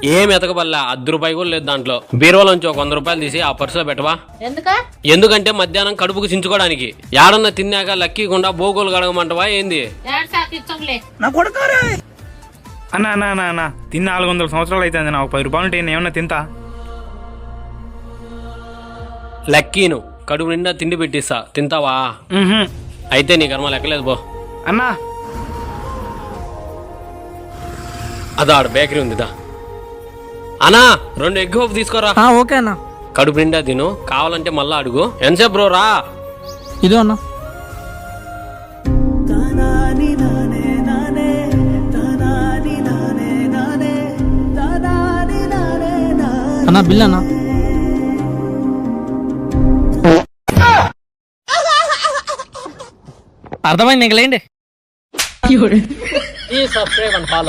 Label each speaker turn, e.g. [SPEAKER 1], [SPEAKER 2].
[SPEAKER 1] ఏం ఎతకబల్లా ₹10 కూడా లేదు దాంట్లో. బీరువాలోంచి ఒక ₹100 తీసి ఆ పర్సులో పెట్టవా? ఎందుకంటే మధ్యాహ్నం కడుపుకు చించుకోవడానికి. యాడన్నా తిన్నాక లక్కీకుండా బోగోలు గడగమంటవా ఏంది?
[SPEAKER 2] అన్నా అన్నా అన్నా అన్నా తిన్న 400 సంవత్సరాలు అయితే నాకు ₹10 ఉంటే ఏమన్నా తింటా.
[SPEAKER 1] లక్కీను కడుపు నిండా తిండి పెట్టిస్తా, తింటావా? అయితే నీ కర్మ లెక్కలేదు పో.
[SPEAKER 2] అన్నా
[SPEAKER 1] అదా ఆడ బేకరీ ఉందిదా. అన్నా 2 ఎగ్ పఫ్ తీసుకోరా.
[SPEAKER 3] ఓకే అన్న.
[SPEAKER 1] కడుపు నిండా తిను, కావాలంటే మళ్ళా అడుగు. ఎంతసేపు బ్రో రా.
[SPEAKER 3] ఇదో అన్న. అన్న బిల్ అన్న. అర్థమైంది, ఇంకలేండి.
[SPEAKER 1] ఈ సబ్స్క్రైబ్ అండ్ ఫాలో.